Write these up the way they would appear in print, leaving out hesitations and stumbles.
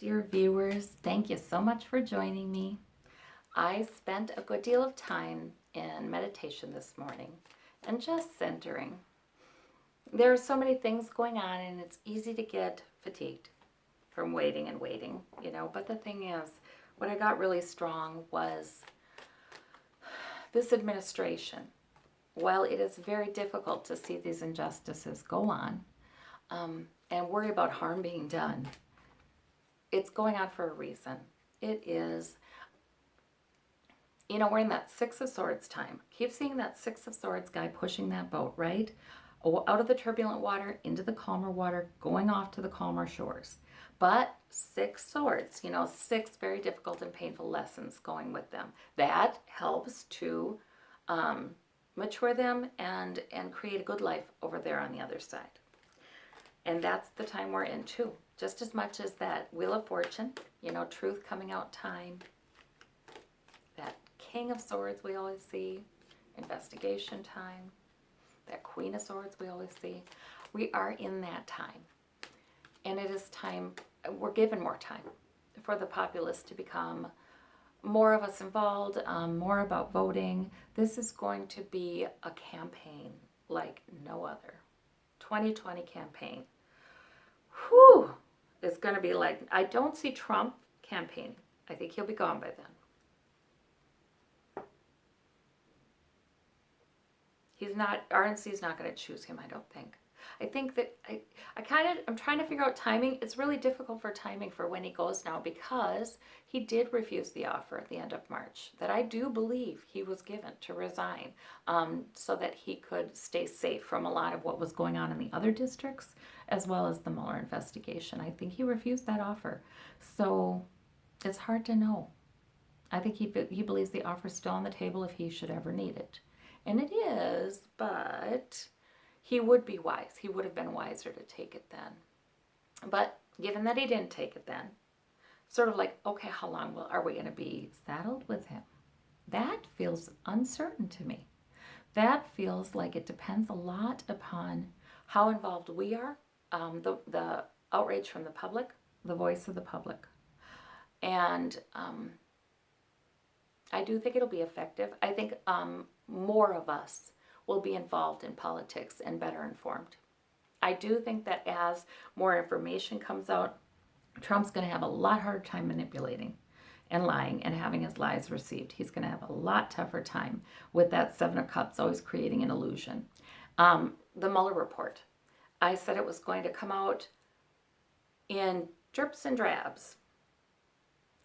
dear viewers. Thank you so much for joining me. I spent a good deal of time in meditation this morning and just centering. There are so many things going on, and it's easy to get fatigued from waiting and waiting, But the thing is, what I got really strong was this administration. While it is very difficult to see these injustices go on and worry about harm being done, it's going on for a reason. It is, we're in that Six of Swords time. Keep seeing that Six of Swords guy pushing that boat, right? Out of the turbulent water, into the calmer water, going off to the calmer shores. But Six Swords, six very difficult and painful lessons going with them. That helps to mature them and create a good life over there on the other side. And that's the time we're in too. Just as much as that Wheel of Fortune, truth coming out time. That King of Swords we always see, investigation time. That Queen of Swords we always see. We are in that time. And it is time, we're given more time for the populace to become more of us involved, more about voting. This is going to be a campaign like no other. 2020 campaign. Whew! It's going to be like, I don't see Trump campaigning. I think he'll be gone by then. RNC's not going to choose him, I don't think. I think that I'm trying to figure out timing. It's really difficult for timing for when he goes now, because he did refuse the offer at the end of March that I do believe he was given to resign so that he could stay safe from a lot of what was going on in the other districts, as well as the Mueller investigation. I think he refused that offer. So it's hard to know. I think he believes the offer is still on the table if he should ever need it. And it is, but he would be wise. He would have been wiser to take it then. But given that he didn't take it then, sort of like, okay, how long are we going to be saddled with him? That feels uncertain to me. That feels like it depends a lot upon how involved we are, the outrage from the public, the voice of the public. And I do think it'll be effective. I think more of us will be involved in politics and better informed. I do think that as more information comes out, Trump's going to have a lot harder time manipulating and lying and having his lies received. He's going to have a lot tougher time with that Seven of Cups, always creating an illusion. The Mueller report. I said it was going to come out in drips and drabs.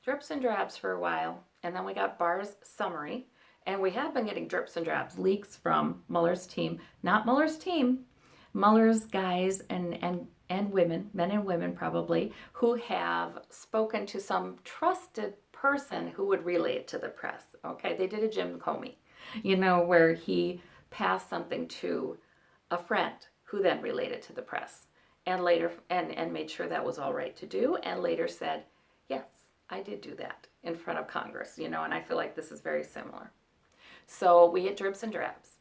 Drips and drabs for a while. And then we got Barr's summary. And we have been getting drips and drabs, leaks from Mueller's team. Not Mueller's team, Mueller's guys and women, men and women probably, who have spoken to some trusted person who would relay it to the press. Okay, they did a Jim Comey, where he passed something to a friend who then relayed it to the press. And later, and made sure that was all right to do, and later said, yes, I did do that in front of Congress, and I feel like this is very similar. So we hit drips and drabs.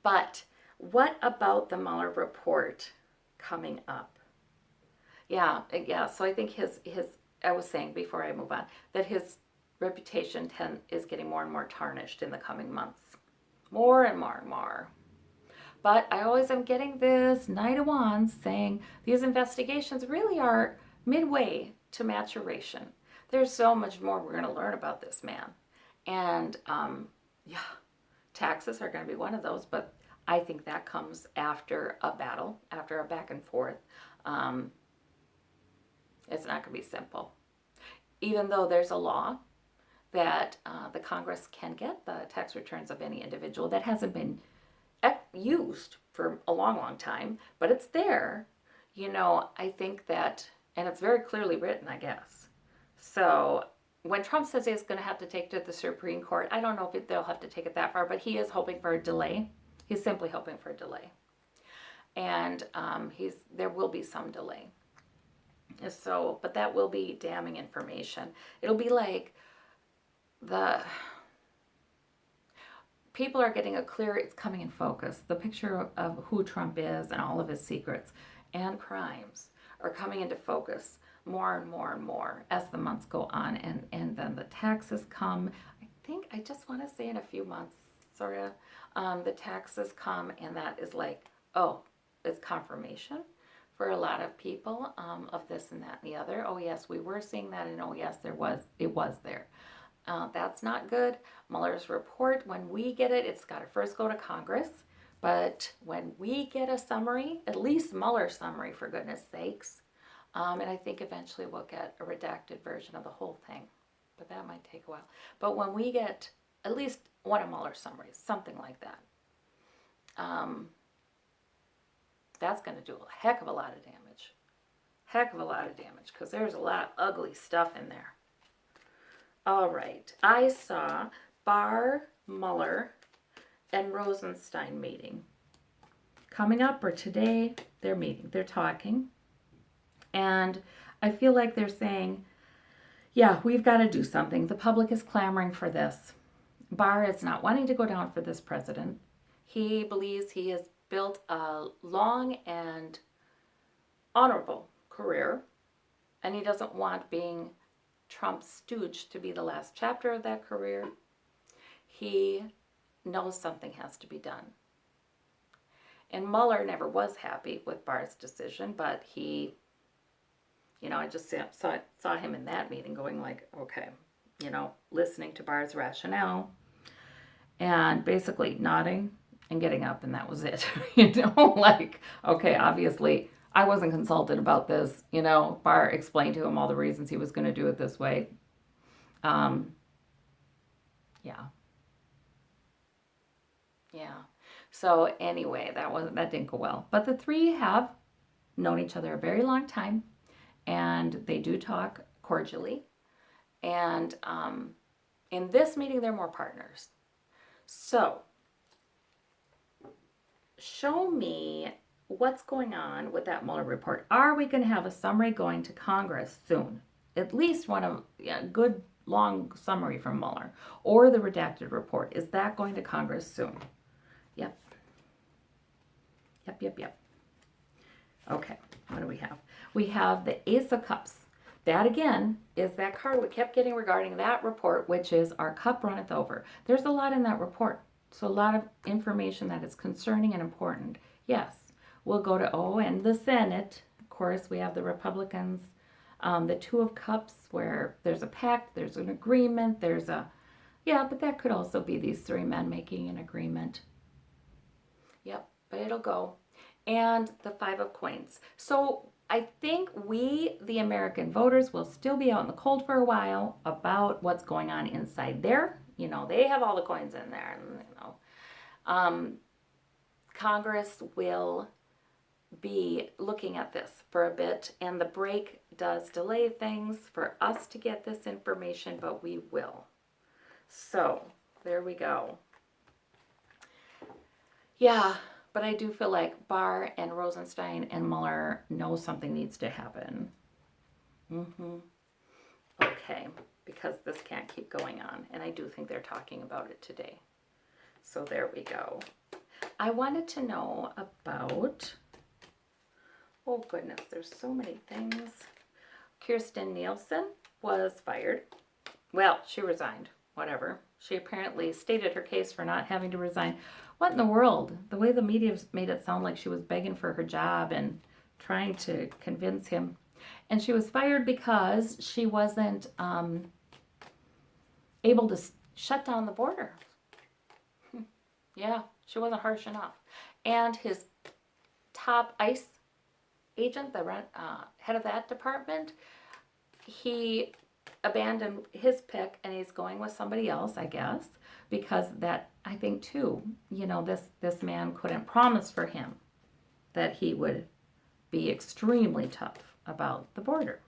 But what about the Mueller report coming up? Yeah. So I think his I was saying before I move on, that his reputation is getting more and more tarnished in the coming months. More and more and more. But I always am getting this Knight of Wands saying these investigations really are midway to maturation. There's so much more we're going to learn about this man. And taxes are going to be one of those, but I think that comes after a battle, after a back and forth. It's not going to be simple. Even though there's a law that the Congress can get the tax returns of any individual, that hasn't been used for a long, long time, but it's there. I think that, and it's very clearly written, I guess. So when Trump says he's going to have to take it to the Supreme Court, I don't know if they'll have to take it that far, but he is hoping for a delay. He's simply hoping for a delay. And there will be some delay. So, but that will be damning information. It'll be like people are getting it's coming in focus. The picture of who Trump is and all of his secrets and crimes are coming into focus more and more and more as the months go on, and then the taxes come. I think I just want to say in a few months, sort of, the taxes come, and that is like, oh, it's confirmation for a lot of people of this and that and the other. Oh yes, we were seeing that, and oh yes, it was there. That's not good. Mueller's report, when we get it, it's got to first go to Congress. But when we get a summary, at least Mueller's summary, for goodness sakes, and I think eventually we'll get a redacted version of the whole thing, but that might take a while. But when we get at least one of Mueller's summaries, something like that, that's going to do a heck of a lot of damage. Heck of a lot of damage, because there's a lot of ugly stuff in there. All right, I saw Barr, Mueller, and Rosenstein meeting. Coming up, or today, they're meeting, they're talking. And I feel like they're saying, yeah, we've got to do something. The public is clamoring for this. Barr is not wanting to go down for this president. He believes he has built a long and honorable career, and he doesn't want being Trump's stooge to be the last chapter of that career. He knows something has to be done. And Mueller never was happy with Barr's decision, but he, I just saw him in that meeting going like, okay, listening to Barr's rationale and basically nodding and getting up, and that was it. Like, okay, obviously I wasn't consulted about this. Barr explained to him all the reasons he was going to do it this way. Yeah. So anyway, that didn't go well. But the three have known each other a very long time, and they do talk cordially. And in this meeting, they're more partners. So show me what's going on with that Mueller report. Are we going to have a summary going to Congress soon? At least good long summary from Mueller, or the redacted report. Is that going to Congress soon? Yep. Okay, what do we have? We have the Ace of Cups. That again is that card we kept getting regarding that report, which is our cup runneth over. There's a lot in that report. So a lot of information that is concerning and important. Yes, we'll go to and the Senate. Of course, we have the Republicans. The Two of Cups, where there's a pact, there's an agreement, but that could also be these three men making an agreement. Yep, but it'll go. And the Five of Coins. So I think we, the American voters, will still be out in the cold for a while about what's going on inside there. They have all the coins in there. Congress will be looking at this for a bit, and the break does delay things for us to get this information, but we will. So there we go. Yeah, but I do feel like Barr and Rosenstein and Mueller know something needs to happen. Okay, because this can't keep going on, and I do think they're talking about it today. So there we go. I wanted to know about, oh goodness, there's so many things. Kirstjen Nielsen was fired. Well, she resigned, whatever. She apparently stated her case for not having to resign. What in the world? The way the media made it sound like she was begging for her job and trying to convince him. And she was fired because she wasn't able to shut down the border. Yeah, she wasn't harsh enough. And his top ICE agent, the head of that department, he abandoned his pick and he's going with somebody else, I guess, because that, I think too, this man couldn't promise for him that he would be extremely tough about the border.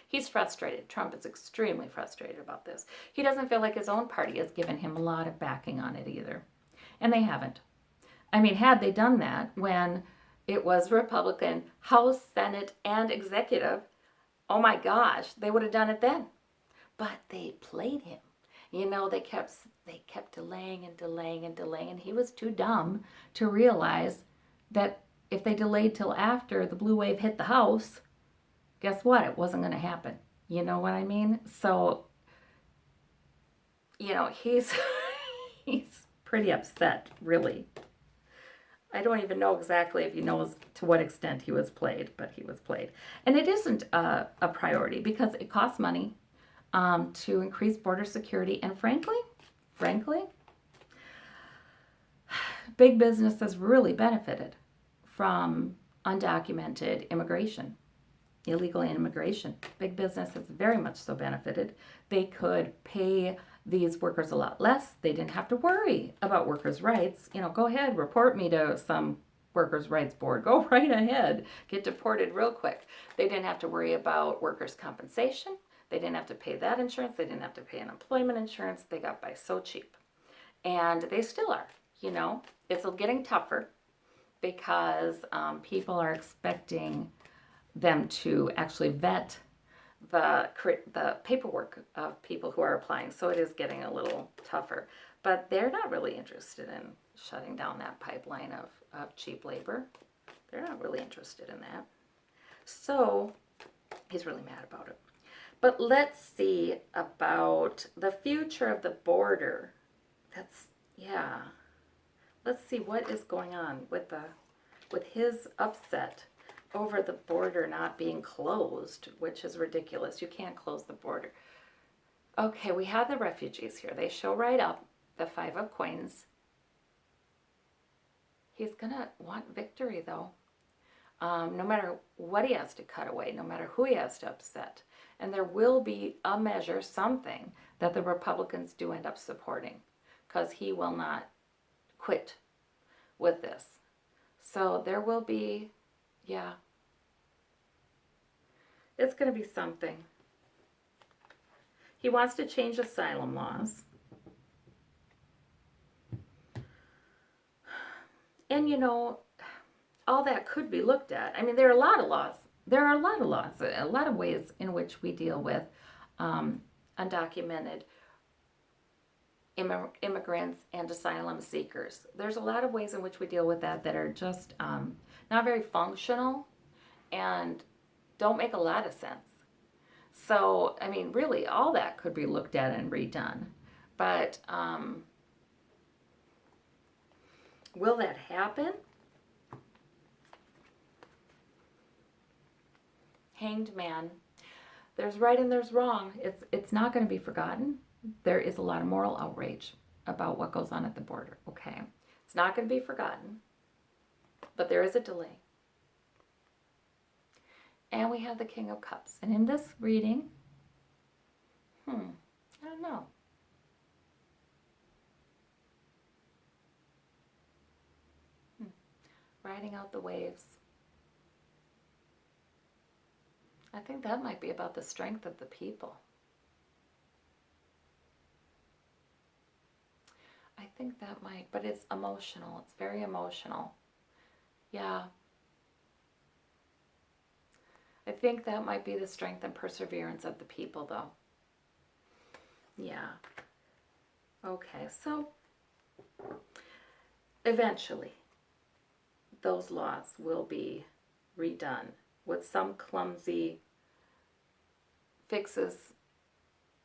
He's frustrated. Trump is extremely frustrated about this. He doesn't feel like his own party has given him a lot of backing on it either. And they haven't. I mean, had they done that when it was Republican House, Senate, and Executive, oh my gosh, they would have done it then. But they played him. They kept delaying and delaying and delaying, and he was too dumb to realize that if they delayed till after the blue wave hit the House, guess what? It wasn't going to happen. You know what I mean? So, he's he's pretty upset, really. I don't even know exactly if he knows to what extent he was played, but he was played. And it isn't a priority because it costs money to increase border security. And frankly, big business has really benefited from undocumented immigration, illegal immigration. Big business has very much so benefited. They could pay these workers a lot less. They didn't have to worry about workers' rights. Go ahead, report me to some workers' rights board. Go right ahead. Get deported real quick. They didn't have to worry about workers' compensation. They didn't have to pay that insurance. They didn't have to pay unemployment insurance. They got by so cheap. And they still are, It's getting tougher because people are expecting them to actually vet the paperwork of people who are applying. So it is getting a little tougher. But they're not really interested in shutting down that pipeline of cheap labor. They're not really interested in that. So he's really mad about it. But let's see about the future of the border. Let's see what is going on with his upset over the border not being closed, which is ridiculous. You can't close the border. Okay, we have the refugees here. They show right up, the 5 of coins. He's going to want victory, though. No matter what he has to cut away, no matter who he has to upset. And there will be a measure, something, that the Republicans do end up supporting. Because he will not quit with this. So there will be, it's going to be something. He wants to change asylum laws. And all that could be looked at. I mean, there are a lot of laws. A lot of ways in which we deal with undocumented immigrants and asylum seekers. There's a lot of ways in which we deal with that are just not very functional and don't make a lot of sense. So, I mean, really, all that could be looked at and redone. But will that happen? Hanged man. There's right and there's wrong. It's not going to be forgotten. There is a lot of moral outrage about what goes on at the border, okay? It's not going to be forgotten, but there is a delay. And we have the King of Cups. And in this reading, I don't know. Riding out the waves. I think that might be about the strength of the people. I think that might, but it's emotional. It's very emotional. Yeah. I think that might be the strength and perseverance of the people, though. Yeah. Okay, so eventually those laws will be redone with some clumsy fixes,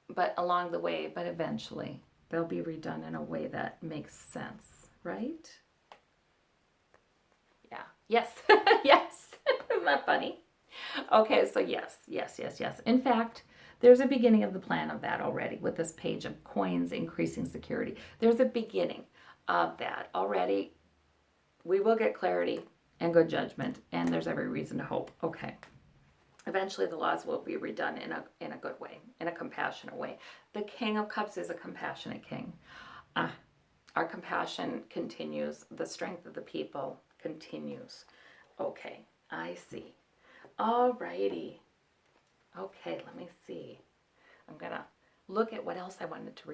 but along the way, but eventually they'll be redone in a way that makes sense, right? Yeah. Yes. Yes. Isn't that funny? Okay, so yes. In fact, there's a beginning of the plan of that already with this page of coins increasing security. There's a beginning of that already. We will get clarity and good judgment, and there's every reason to hope. Okay. Eventually the laws will be redone in a good way, in a compassionate way. The King of Cups is a compassionate king. Our compassion continues. The strength of the people continues. Okay, I see. All righty. Okay, let me see. I'm going to look at what else I wanted to read.